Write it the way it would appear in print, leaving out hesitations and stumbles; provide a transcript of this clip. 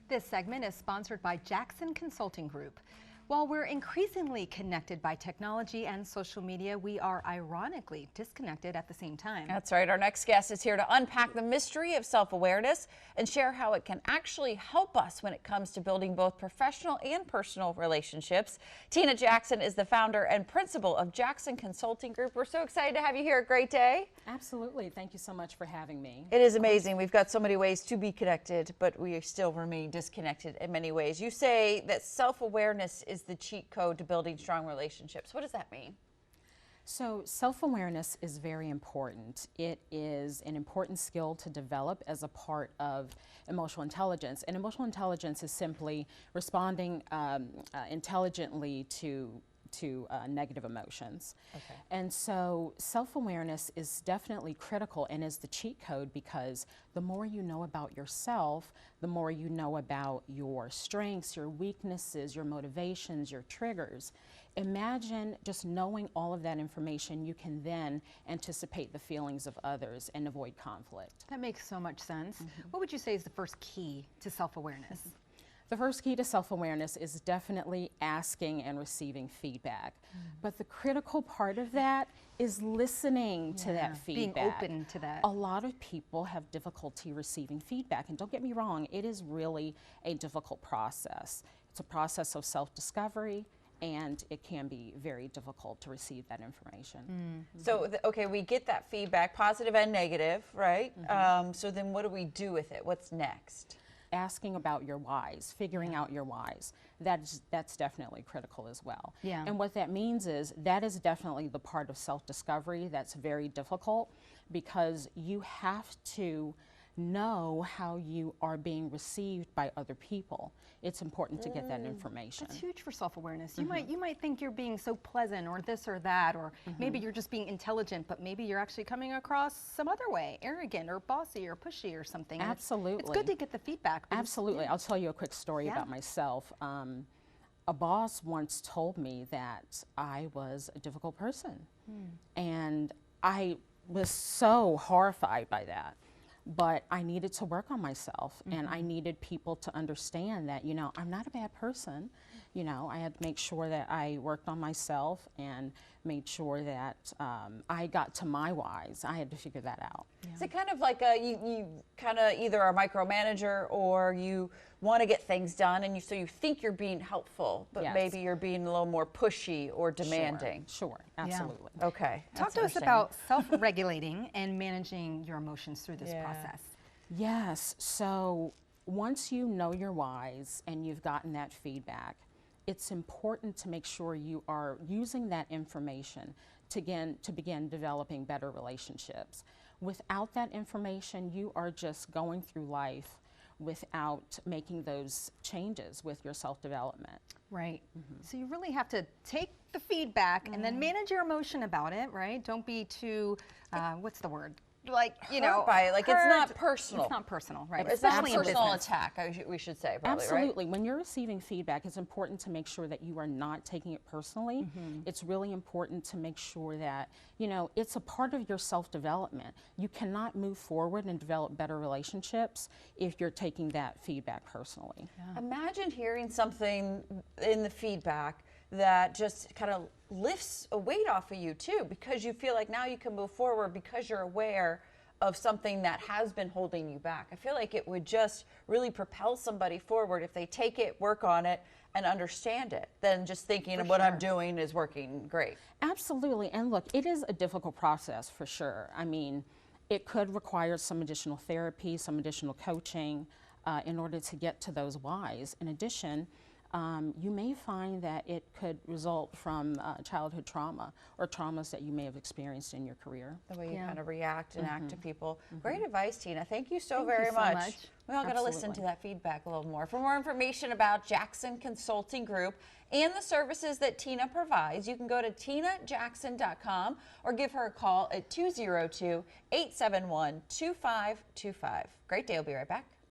This segment is sponsored by Jackson Consulting Group. While we're increasingly connected by technology and social media, we are ironically disconnected at the same time. That's right. Our next guest is here to unpack the mystery of self-awareness and share how it can actually help us when it comes to building both professional and personal relationships. Tina Jackson is the founder and principal of Jackson Consulting Group. We're so excited to have you here. Great day. Absolutely. Thank you so much for having me. It is amazing. We've got so many ways to be connected, but we still remain disconnected in many ways. You say that self-awareness is the cheat code to building strong relationships. What does that mean? So self-awareness is very important. It is an important skill to develop as a part of emotional intelligence. And emotional intelligence is simply responding intelligently to negative emotions. Okay. And so self-awareness is definitely critical and is the cheat code, because the more you know about yourself, the more you know about your strengths, your weaknesses, your motivations, your triggers. Imagine just knowing all of that information, you can then anticipate the feelings of others and avoid conflict. That makes so much sense. What would you say is the first key to self-awareness? The first key to self-awareness is definitely asking and receiving feedback. But the critical part of that is listening to that feedback. Being open to that. A lot of people have difficulty receiving feedback. And don't get me wrong, it is really a difficult process. It's a process of self-discovery, and it can be very difficult to receive that information. So, okay, we get that feedback, positive and negative, right? So then what do we do with it? What's next? Asking about your whys, figuring out your whys, that's definitely critical as well. Yeah. And what that means is that is definitely the part of self-discovery that's very difficult, because you have to know how you are being received by other people. It's important to get that information. That's huge for self-awareness. You might think you're being so pleasant or this or that, or maybe you're just being intelligent, but maybe you're actually coming across some other way, arrogant or bossy or pushy or something. Absolutely. It's good to get the feedback. Absolutely. I'll tell you a quick story about myself. A boss once told me that I was a difficult person, and I was so horrified by that. But I needed to work on myself, and I needed people to understand that, you know, I'm not a bad person. You know, I had to make sure that I worked on myself and made sure that I got to my whys. I had to figure that out. Yeah. Is it kind of like you kind of either are a micromanager, or you want to get things done, and so you think you're being helpful, but maybe you're being a little more pushy or demanding? Sure, absolutely. Yeah. Okay. Talk to us about self-regulating and managing your emotions through this process. Yes, so once you know your whys and you've gotten that feedback, it's important to make sure you are using that information to begin developing better relationships. Without that information, you are just going through life without making those changes with your self-development. Right. So you really have to take the feedback and then manage your emotion about it, right? Don't be too, what's the word? Like, you know, by it. Like, it's not personal. It's not personal, right? It's not a personal attack, we should say, probably, Absolutely. right? When you're receiving feedback, it's important to make sure that you are not taking it personally. It's really important to make sure that, you know, it's a part of your self-development. You cannot move forward and develop better relationships if you're taking that feedback personally. Imagine hearing something in the feedback that just kind of lifts a weight off of you too, because you feel like now you can move forward because you're aware of something that has been holding you back. I feel like it would just really propel somebody forward if they take it, work on it, and understand it, than just thinking what I'm doing is working great. Absolutely. And look, it is a difficult process for sure. I mean, it could require some additional therapy, some additional coaching in order to get to those whys. In addition, you may find that it could result from childhood trauma or traumas that you may have experienced in your career. The way you kind of react and act to people. Great advice, Tina. Thank you so very much. We all got to listen to that feedback a little more. For more information about Jackson Consulting Group and the services that Tina provides, you can go to tinajackson.com or give her a call at 202-871-2525. Great day. We'll be right back.